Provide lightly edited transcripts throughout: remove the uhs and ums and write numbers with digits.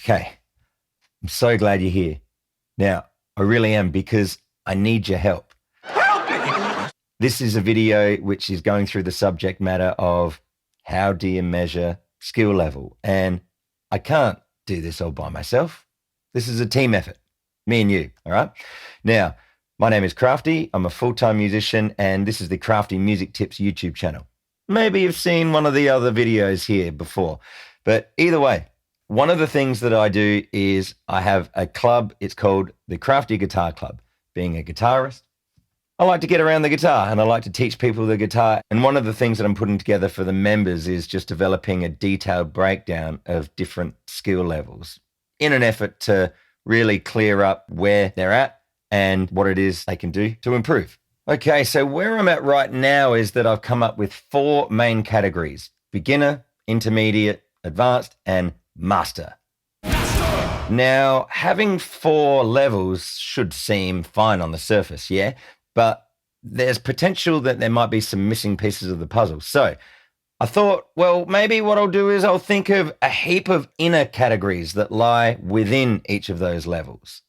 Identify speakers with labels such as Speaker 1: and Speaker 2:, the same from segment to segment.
Speaker 1: Okay, I'm so glad you're here. Now, I really am, because I need your help.
Speaker 2: Help me!
Speaker 1: This is a video which is going through the subject matter of how do you measure skill level? And I can't do this all by myself. This is a team effort, me and you, all right? Now, my name is Crafty. I'm a full-time musician, and this is the Crafty Music Tips YouTube channel. Maybe you've seen one of the other videos here before, but either way, one of the things that I do is I have a club. It's called the Crafty Guitar Club. Being a guitarist, I like to get around the guitar and I like to teach people the guitar. And one of the things that I'm putting together for the members is just developing a detailed breakdown of different skill levels in an effort to really clear up where they're at and what it is they can do to improve. Okay, so where I'm at right now is that I've come up with 4 main categories: beginner, intermediate, advanced, and master. Now, having 4 levels should seem fine on the surface, yeah? But there's potential that there might be some missing pieces of the puzzle. So I thought, well, maybe what I'll do is I'll think of a heap of inner categories that lie within each of those levels.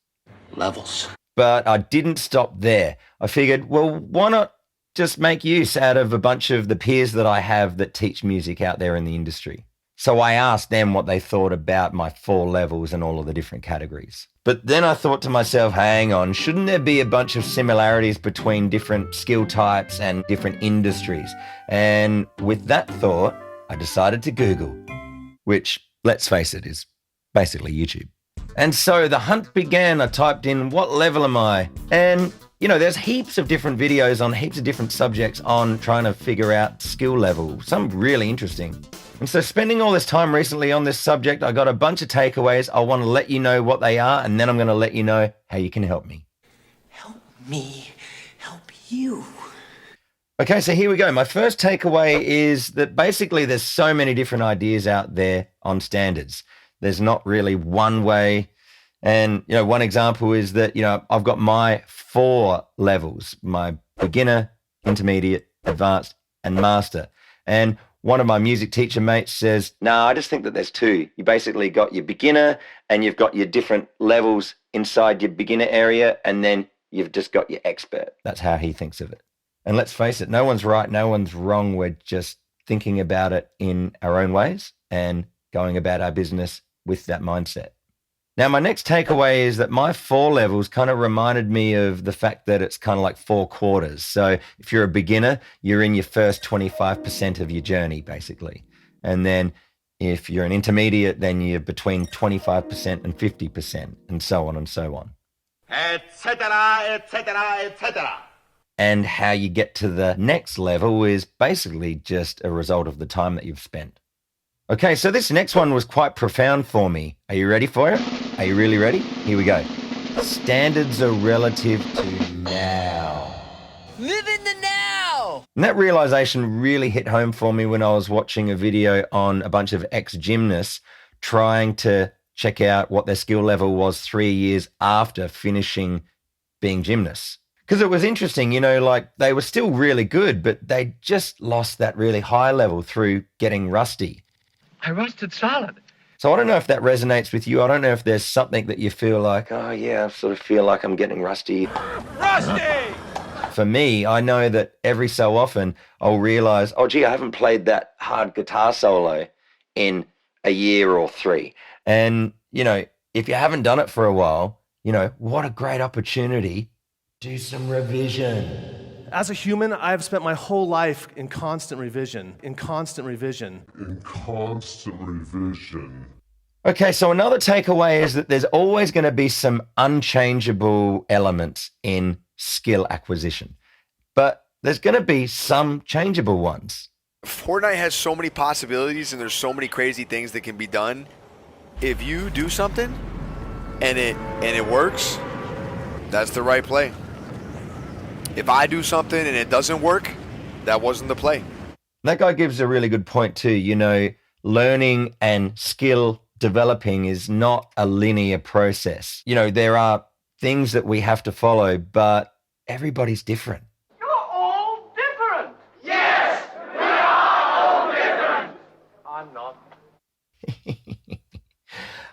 Speaker 2: Levels.
Speaker 1: But I didn't stop there. I figured, well, why not just make use out of a bunch of the peers that I have that teach music out there in the industry? So I asked them what they thought about my 4 levels and all of the different categories. But then I thought to myself, hang on, shouldn't there be a bunch of similarities between different skill types and different industries? And with that thought, I decided to Google, which, let's face it, is basically YouTube. And so the hunt began. I typed in, what level am I? And you know, there's heaps of different videos on heaps of different subjects on trying to figure out skill level. Some really interesting. And so spending all this time recently on this subject, I got a bunch of takeaways. I want to let you know what they are, and then I'm going to let you know how you can help me.
Speaker 2: Help me help you.
Speaker 1: Okay, so here we go. My first takeaway is that basically there's so many different ideas out there on standards. There's not really one way. And, you know, one example is that, you know, I've got my 4 levels: my beginner, intermediate, advanced, and master. And one of my music teacher mates says, no, I just think that there's 2. You basically got your beginner and you've got your different levels inside your beginner area, and then you've just got your expert. That's how he thinks of it. And let's face it, no one's right, no one's wrong. We're just thinking about it in our own ways and going about our business with that mindset. Now, my next takeaway is that my 4 levels kind of reminded me of the fact that it's kind of like 4 quarters. So if you're a beginner, you're in your first 25% of your journey, basically. And then if you're an intermediate, then you're between 25% and 50%, and so on and so on.
Speaker 2: Etc., etc., etc.
Speaker 1: And how you get to the next level is basically just a result of the time that you've spent. Okay, so this next one was quite profound for me. Are you ready for it? Are you really ready? Here we go. Standards are relative to now.
Speaker 3: Live in the now!
Speaker 1: And that realization really hit home for me when I was watching a video on a bunch of ex-gymnasts trying to check out what their skill level was 3 years after finishing being gymnasts. Because it was interesting, you know, like they were still really good, but they just lost that really high level through getting rusty.
Speaker 4: I rusted solid.
Speaker 1: So I don't know if that resonates with you. I don't know if there's something that you feel like, oh yeah, I sort of feel like I'm getting rusty.
Speaker 2: Rusty!
Speaker 1: For me, I know that every so often I'll realize, oh gee, I haven't played that hard guitar solo in a year or 3. And, you know, if you haven't done it for a while, you know, what a great opportunity. Do some revision.
Speaker 5: As a human, I've spent my whole life in constant revision, in constant revision.
Speaker 1: Okay, so another takeaway is that there's always going to be some unchangeable elements in skill acquisition, but there's going to be some changeable ones.
Speaker 6: Fortnite has so many possibilities and there's so many crazy things that can be done. If you do something and it works, that's the right play. If I do something and it doesn't work, that wasn't the play.
Speaker 1: That guy gives a really good point too. You know, learning and skill developing is not a linear process. You know, there are things that we have to follow, but everybody's different.
Speaker 4: You're all different.
Speaker 2: Yes, we are all different.
Speaker 4: I'm not.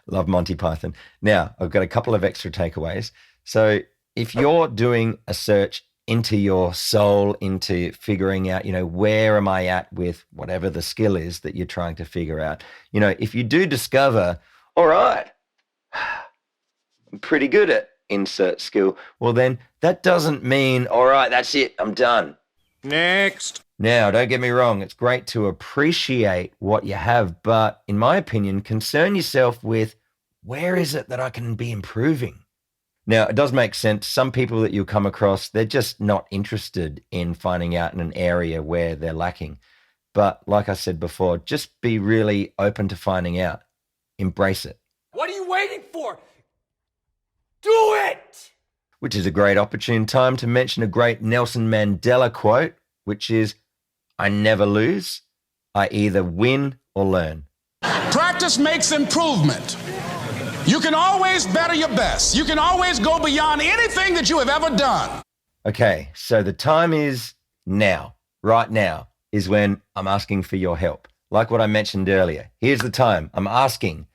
Speaker 1: Love Monty Python. Now, I've got a couple of extra takeaways. So if you're doing a search into your soul, into figuring out, where am I at with whatever the skill is that you're trying to figure out, if you do discover, all right, I'm pretty good at insert skill, well, then that doesn't mean, all right, that's it, I'm done.
Speaker 7: Next.
Speaker 1: Now, don't get me wrong, it's great to appreciate what you have, but in my opinion, concern yourself with where is it that I can be improving? Now, it does make sense. Some people that you'll come across, they're just not interested in finding out in an area where they're lacking. But like I said before, just be really open to finding out. Embrace it.
Speaker 3: What are you waiting for? Do it!
Speaker 1: Which is a great opportune time to mention a great Nelson Mandela quote, which is, I never lose. I either win or learn.
Speaker 7: Practice makes improvement. You can always better your best. You can always go beyond anything that you have ever done.
Speaker 1: Okay, so the time is now. Right now is when I'm asking for your help. Like what I mentioned earlier, here's the time. I'm asking.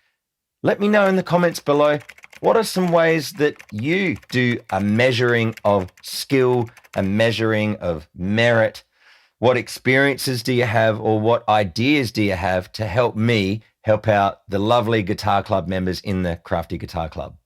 Speaker 1: Let me know in the comments below, what are some ways that you do a measuring of skill, a measuring of merit? What experiences do you have, or what ideas do you have to help me help out the lovely Guitar Club members in the Crafty Guitar Club?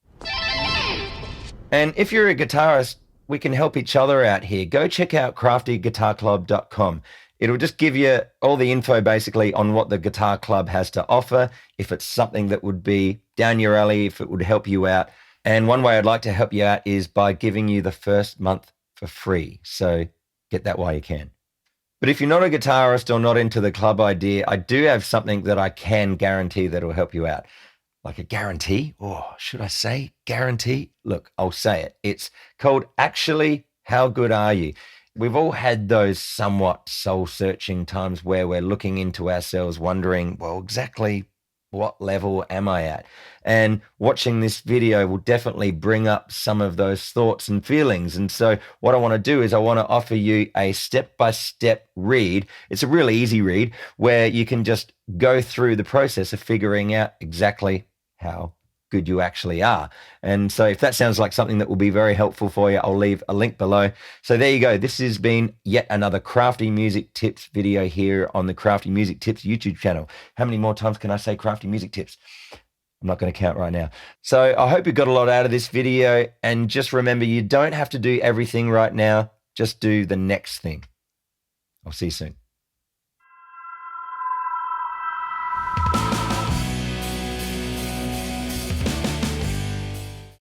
Speaker 1: And if you're a guitarist, we can help each other out here. Go check out craftyguitarclub.com. It'll just give you all the info basically on what the Guitar Club has to offer, if it's something that would be down your alley, if it would help you out. And one way I'd like to help you out is by giving you the first month for free. So get that while you can. But if you're not a guitarist or not into the club idea, I do have something that I can guarantee that will help you out. Like a guarantee? Or should I say guarantee? Look, I'll say it. It's called Actually, How Good Are You? We've all had those somewhat soul-searching times where we're looking into ourselves, wondering, well, exactly what level am I at? And watching this video will definitely bring up some of those thoughts and feelings. And so what I want to do is I want to offer you a step-by-step read. It's a really easy read where you can just go through the process of figuring out exactly how good you actually are. And so if that sounds like something that will be very helpful for you, I'll leave a link below. So there you go. This has been yet another Crafty Music Tips video here on the Crafty Music Tips YouTube channel. How many more times can I say Crafty Music Tips? I'm not going to count right now. So I hope you got a lot out of this video. And just remember, you don't have to do everything right now. Just do the next thing. I'll see you soon.